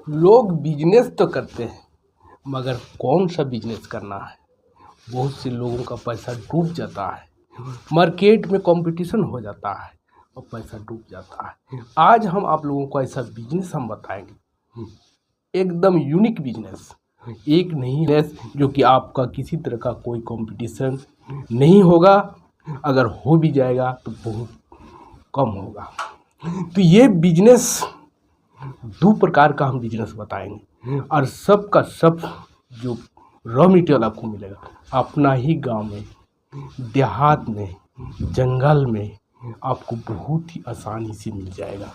लोग बिजनेस तो करते हैं मगर कौन सा बिजनेस करना है। बहुत से लोगों का पैसा डूब जाता है, मार्केट में कंपटीशन हो जाता है और पैसा डूब जाता है। आज हम आप लोगों को ऐसा बिजनेस हम बताएंगे, एकदम यूनिक बिजनेस, एक नहीं है जो कि आपका किसी तरह का कोई कंपटीशन नहीं होगा, अगर हो भी जाएगा तो बहुत कम होगा। तो ये बिजनेस दो प्रकार का हम बिजनेस बताएंगे और सब का सब जो रॉ मटेरियल आपको मिलेगा अपना ही गांव में, देहात में, जंगल में आपको बहुत ही आसानी से मिल जाएगा।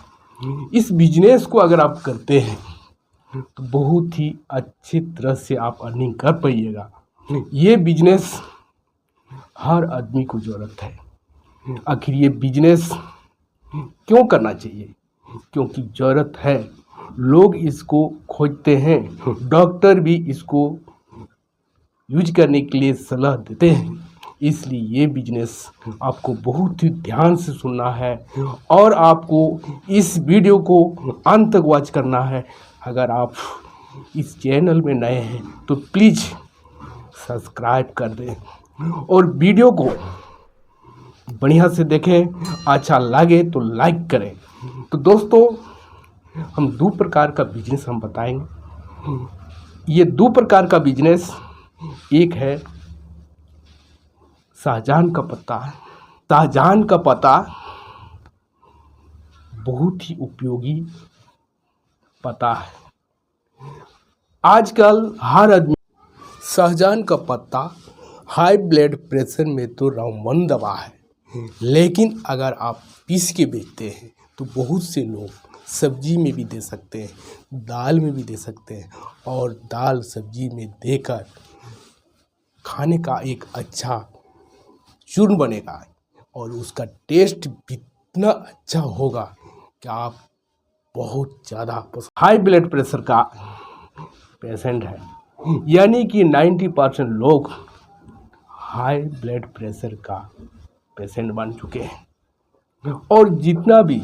इस बिजनेस को अगर आप करते हैं तो बहुत ही अच्छी तरह से आप अर्निंग कर पाइएगा। ये बिजनेस हर आदमी को ज़रूरत है। आखिर ये बिजनेस क्यों करना चाहिए? क्योंकि ज़रूरत है, लोग इसको खोजते हैं, डॉक्टर भी इसको यूज करने के लिए सलाह देते हैं। इसलिए ये बिजनेस आपको बहुत ही ध्यान से सुनना है और आपको इस वीडियो को अंत तक वॉच करना है। अगर आप इस चैनल में नए हैं तो प्लीज़ सब्सक्राइब कर दें और वीडियो को बढ़िया से देखें, अच्छा लगे तो लाइक करें। तो दोस्तों, हम दो प्रकार का बिजनेस हम बताएंगे। ये दो प्रकार का बिजनेस, एक है शाहजहान का पत्ता। शाहजहान का पत्ता बहुत ही उपयोगी पत्ता है। आजकल हर आदमी शाहजहान का पत्ता हाई ब्लड प्रेशर में तो रामबाण दवा है, लेकिन अगर आप पीस के बेचते हैं तो बहुत से लोग सब्जी में भी दे सकते हैं, दाल में भी दे सकते हैं और दाल सब्जी में देकर खाने का एक अच्छा चूर्ण बनेगा और उसका टेस्ट भी इतना अच्छा होगा कि आप बहुत ज़्यादा। हाई ब्लड प्रेशर का पेशेंट है, यानी कि 90% लोग हाई ब्लड प्रेशर का पेशेंट बन चुके हैं और जितना भी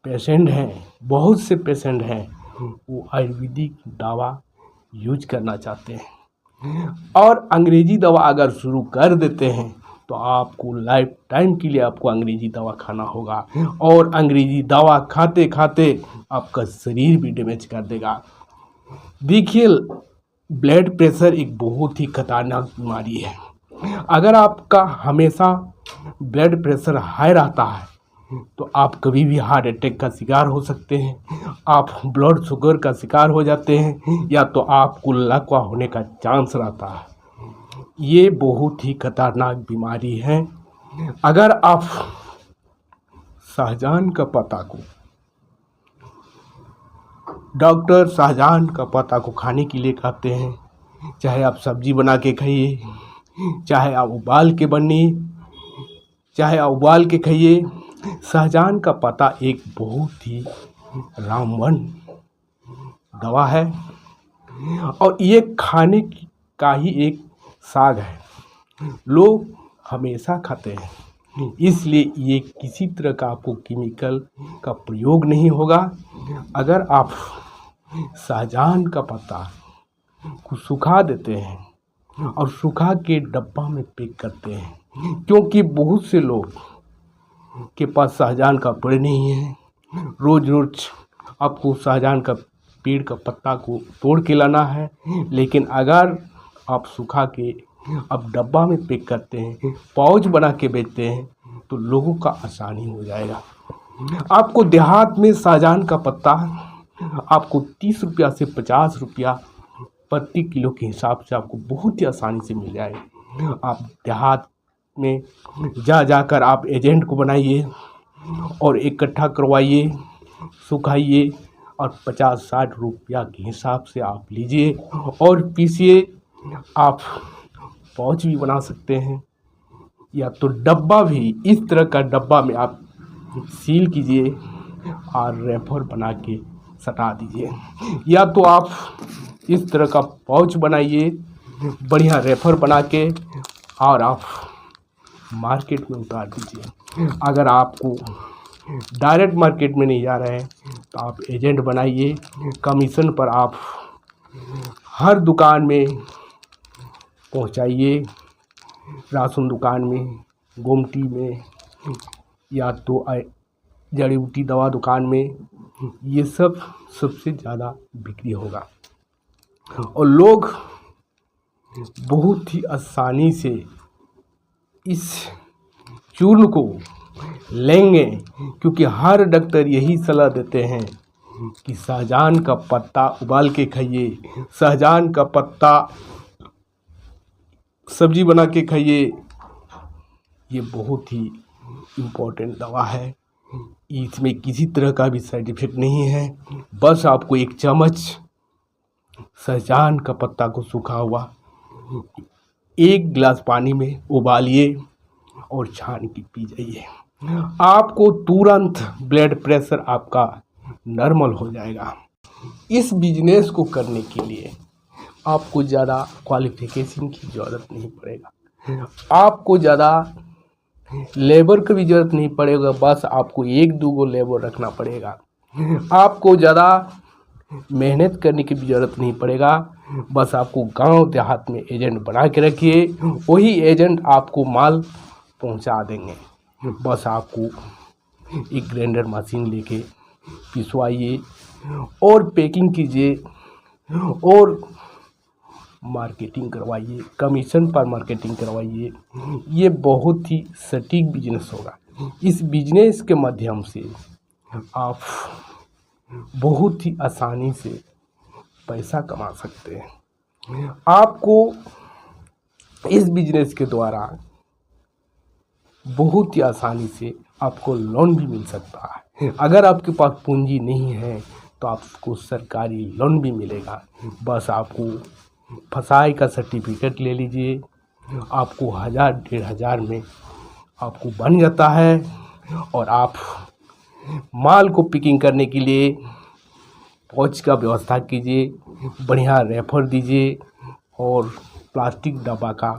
पेशेंट हैं, बहुत से पेशेंट हैं, वो आयुर्वेदिक दवा यूज करना चाहते हैं और अंग्रेजी दवा अगर शुरू कर देते हैं तो आपको लाइफ टाइम के लिए आपको अंग्रेजी दवा खाना होगा और अंग्रेजी दवा खाते खाते आपका शरीर भी डैमेज कर देगा। देखिए, ब्लड प्रेशर एक बहुत ही खतरनाक बीमारी है। अगर आपका हमेशा ब्लड प्रेशर हाई रहता है तो आप कभी भी हार्ट अटैक का शिकार हो सकते हैं, आप ब्लड शुगर का शिकार हो जाते हैं, या तो आपको लकवा होने का चांस रहता है। ये बहुत ही खतरनाक बीमारी है। अगर आप शाहजहान का पत्ता को, डॉक्टर शाहजहान का पत्ता को खाने के लिए कहते हैं, चाहे आप सब्जी बना के खाइए, चाहे आप उबाल के बनिए, चाहे आप उबाल के खाइए, शाहजहान का पत्ता एक बहुत ही रामबाण दवा है और ये खाने का ही एक साग है। लोग हमेशा खाते हैं, इसलिए ये किसी तरह का आपको केमिकल का प्रयोग नहीं होगा। अगर आप शाहजहान का पत्ता को सुखा देते हैं और सुखा के डब्बा में पैक करते हैं, क्योंकि बहुत से लोग के पास शाहजहान का पेड़ नहीं है, रोज़ रोज़ आपको शाहजहान का पेड़ का पत्ता को तोड़ के लाना है, लेकिन अगर आप सुखा के अब डब्बा में पैक करते हैं, पाउच बना के बेचते हैं तो लोगों का आसानी हो जाएगा। आपको देहात में शाहजहान का पत्ता आपको 30 रुपया से 50 रुपया प्रति किलो के हिसाब से आपको बहुत ही आसानी से मिल जाएगा। आप देहात में जाकर आप एजेंट को बनाइए और इकट्ठा करवाइए, सुखाइए और 50-60 रुपया के हिसाब से आप लीजिए और पीसिए। आप पाउच भी बना सकते हैं या तो डब्बा भी, इस तरह का डब्बा में आप सील कीजिए और रेफर बना के सटा दीजिए, या तो आप इस तरह का पाउच बनाइए बढ़िया रेफर बना के और आप मार्केट में उतार दीजिए। अगर आपको डायरेक्ट मार्केट में नहीं जा रहे हैं तो आप एजेंट बनाइए। कमीशन पर आप हर दुकान में पहुंचाइए, राशन दुकान में, गोमती में, या तो जड़ी बूटी दवा दुकान में। ये सब सबसे ज़्यादा बिक्री होगा और लोग बहुत ही आसानी से इस चूर्ण को लेंगे, क्योंकि हर डॉक्टर यही सलाह देते हैं कि सहजन का पत्ता उबाल के खाइए, सहजन का पत्ता सब्जी बना के खाइए। ये बहुत ही इम्पोर्टेंट दवा है, इसमें किसी तरह का भी साइड इफेक्ट नहीं है। बस आपको एक चम्मच सहजन का पत्ता को सूखा हुआ 1 गिलास पानी में उबालिए और छान के पी जाइए। आपको तुरंत ब्लड प्रेशर आपका नॉर्मल हो जाएगा। इस बिजनेस को करने के लिए आपको ज़्यादा क्वालिफिकेशन की ज़रूरत नहीं पड़ेगा, आपको ज़्यादा लेबर की भी ज़रूरत नहीं पड़ेगा। बस आपको 1-2 लेबर रखना पड़ेगा। आपको ज़्यादा मेहनत करने की भी ज़रूरत नहीं पड़ेगा। बस आपको गांव देहात में एजेंट बना के रखिए, वही एजेंट आपको माल पहुंचा देंगे। बस आपको एक ग्राइंडर मशीन लेके पिसवाइए और पैकिंग कीजिए और मार्केटिंग करवाइए, कमीशन पर मार्केटिंग करवाइए। ये बहुत ही सटीक बिजनेस होगा। इस बिजनेस के माध्यम से आप बहुत ही आसानी से पैसा कमा सकते हैं। आपको इस बिजनेस के द्वारा बहुत ही आसानी से आपको लोन भी मिल सकता है। अगर आपके पास पूंजी नहीं है तो आपको सरकारी लोन भी मिलेगा। बस आपको फसाई का सर्टिफिकेट ले लीजिए, आपको 1000-1500 में आपको बन जाता है और आप माल को पिकिंग करने के लिए पहुंच का व्यवस्था कीजिए, बढ़िया रेफर दीजिए और प्लास्टिक डब्बा का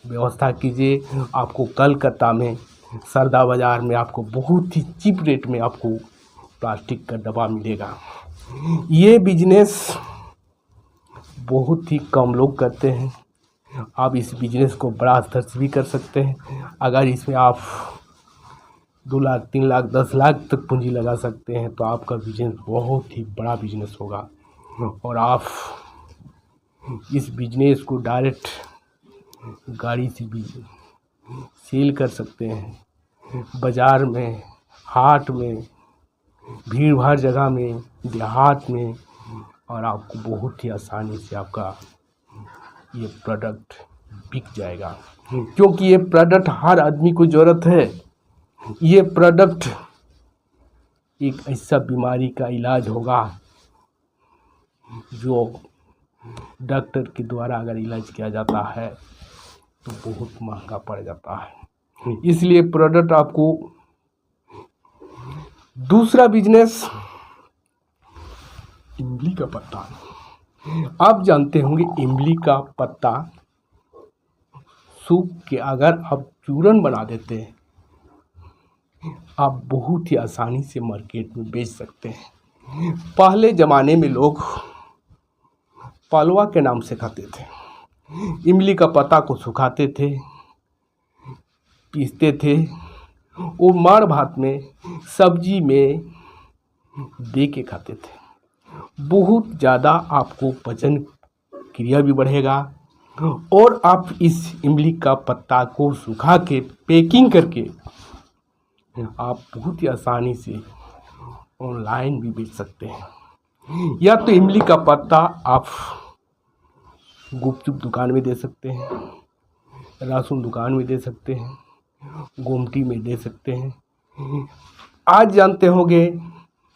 व्यवस्था कीजिए। आपको कलकत्ता में सरदा बाज़ार में आपको बहुत ही चीप रेट में आपको प्लास्टिक का डब्बा मिलेगा। ये बिजनेस बहुत ही कम लोग करते हैं। आप इस बिजनेस को बड़ा स्तर से भी कर सकते हैं। अगर इसमें आप 2 लाख, 3 लाख, 10 लाख तक पूंजी लगा सकते हैं तो आपका बिजनेस बहुत ही बड़ा बिजनेस होगा और आप इस बिजनेस को डायरेक्ट गाड़ी से भी सेल कर सकते हैं। बाज़ार में, हाट में, भीड़ भाड़ जगह में, देहात में, और आपको बहुत ही आसानी से आपका ये प्रोडक्ट बिक जाएगा, क्योंकि ये प्रोडक्ट हर आदमी को ज़रूरत है। ये प्रोडक्ट एक ऐसा बीमारी का इलाज होगा जो डॉक्टर के द्वारा अगर इलाज किया जाता है तो बहुत महंगा पड़ जाता है। इसलिए प्रोडक्ट आपको दूसरा बिजनेस इमली का पत्ता। आप जानते होंगे इमली का पत्ता सूख के अगर आप चूरन बना देते हैं, आप बहुत ही आसानी से मार्केट में बेच सकते हैं। पहले ज़माने में लोग पालवा के नाम से खाते थे। इमली का पत्ता को सुखाते थे, पीसते थे और माड़ भात में, सब्जी में दे के खाते थे। बहुत ज़्यादा आपको पाचन क्रिया भी बढ़ेगा और आप इस इमली का पत्ता को सुखा के पैकिंग करके आप बहुत ही आसानी से ऑनलाइन भी बेच सकते हैं। या तो इमली का पत्ता आप गुपचुप दुकान में दे सकते हैं, राशन दुकान में दे सकते हैं, गोमती में दे सकते हैं। आज जानते होंगे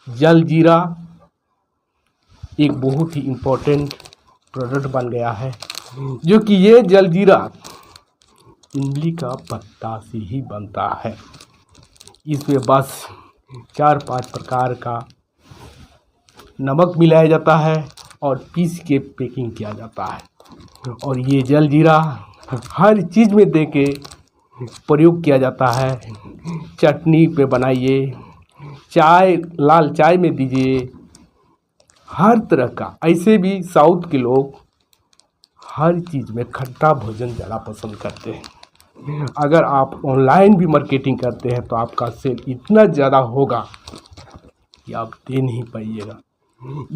जलजीरा एक बहुत ही इम्पोर्टेंट प्रोडक्ट बन गया है, जो कि ये जलजीरा इमली का पत्ता से ही बनता है। इसमें बस 4-5 प्रकार का नमक मिलाया जाता है और पीस के पैकिंग किया जाता है और ये जलजीरा हर चीज़ में दे के प्रयोग किया जाता है। चटनी पे बनाइए, चाय, लाल चाय में दीजिए, हर तरह का। ऐसे भी साउथ के लोग हर चीज़ में खट्टा भोजन ज़्यादा पसंद करते हैं। अगर आप ऑनलाइन भी मार्केटिंग करते हैं तो आपका सेल इतना ज़्यादा होगा कि आप दे नहीं पाइएगा।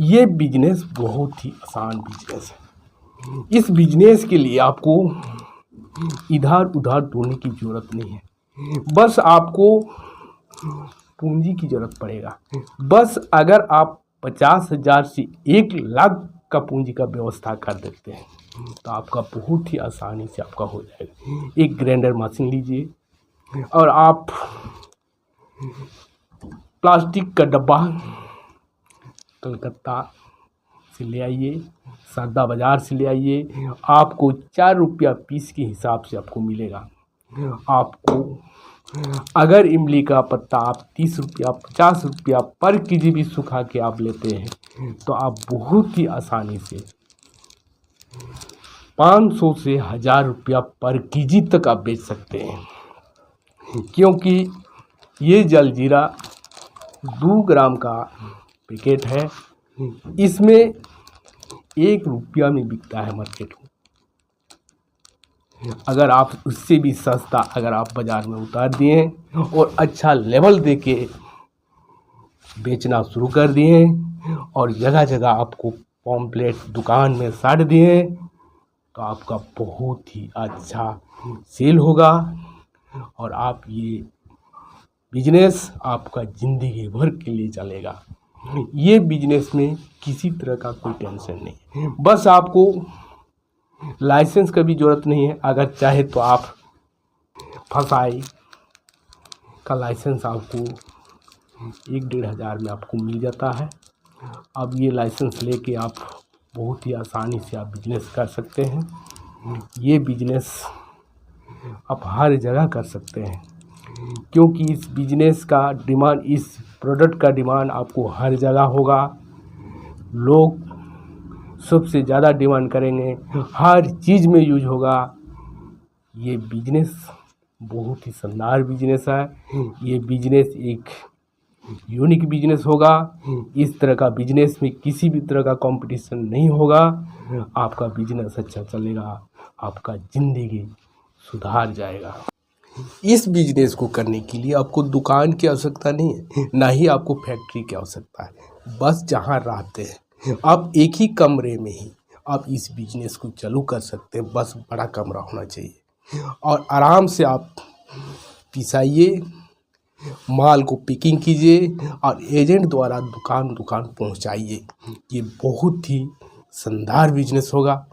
ये बिजनेस बहुत ही आसान बिजनेस है। इस बिजनेस के लिए आपको इधर उधर ढूंढने की ज़रूरत नहीं है, बस आपको पूंजी की ज़रूरत पड़ेगा। बस अगर आप 50,000 से 1 लाख का पूंजी का व्यवस्था कर देते हैं तो आपका बहुत ही आसानी से आपका हो जाएगा। एक ग्राइंडर मशीन लीजिए और आप प्लास्टिक का डब्बा कलकत्ता से ले आइए, सौदा बाज़ार से ले आइए, आपको 4 रुपया पीस के हिसाब से आपको मिलेगा। आपको अगर इमली का पत्ता आप 30 रुपया 50 रुपया पर केजी भी सुखा के आप लेते हैं तो आप बहुत ही आसानी से 500 से 1000 रुपया पर केजी तक आप बेच सकते हैं। क्योंकि ये जलजीरा 2 ग्राम का पैकेट है, इसमें 1 रुपया में बिकता है मार्केट में। अगर आप उससे भी सस्ता अगर आप बाज़ार में उतार दिए और अच्छा लेवल दे के बेचना शुरू कर दिए और जगह जगह आपको पॉम्पलेट दुकान में साट दिए तो आपका बहुत ही अच्छा सेल होगा और आप ये बिजनेस आपका ज़िंदगी भर के लिए चलेगा। ये बिजनेस में किसी तरह का कोई टेंशन नहीं, बस आपको लाइसेंस का भी ज़रूरत नहीं है। अगर चाहे तो आप फसाई का लाइसेंस आपको 1-1.5 हज़ार में आपको मिल जाता है। अब ये लाइसेंस लेके आप बहुत ही आसानी से आप बिजनेस कर सकते हैं। ये बिजनेस आप हर जगह कर सकते हैं क्योंकि इस बिजनेस का डिमांड, इस प्रोडक्ट का डिमांड आपको हर जगह होगा। लोग सबसे ज़्यादा डिमांड करेंगे, हर चीज़ में यूज होगा। ये बिजनेस बहुत ही शानदार बिजनेस है। ये बिजनेस एक यूनिक बिजनेस होगा। इस तरह का बिजनेस में किसी भी तरह का कंपटीशन नहीं होगा। आपका बिजनेस अच्छा चलेगा, आपका ज़िंदगी सुधार जाएगा। इस बिजनेस को करने के लिए आपको दुकान की आवश्यकता नहीं है, ना ही आपको फैक्ट्री की आवश्यकता है। बस जहाँ रहते हैं आप एक ही कमरे में ही आप इस बिजनेस को चालू कर सकते हैं। बस बड़ा कमरा होना चाहिए और आराम से आप पिसाइए, माल को पैकिंग कीजिए और एजेंट द्वारा दुकान दुकान पहुंचाइए। ये बहुत ही शानदार बिजनेस होगा।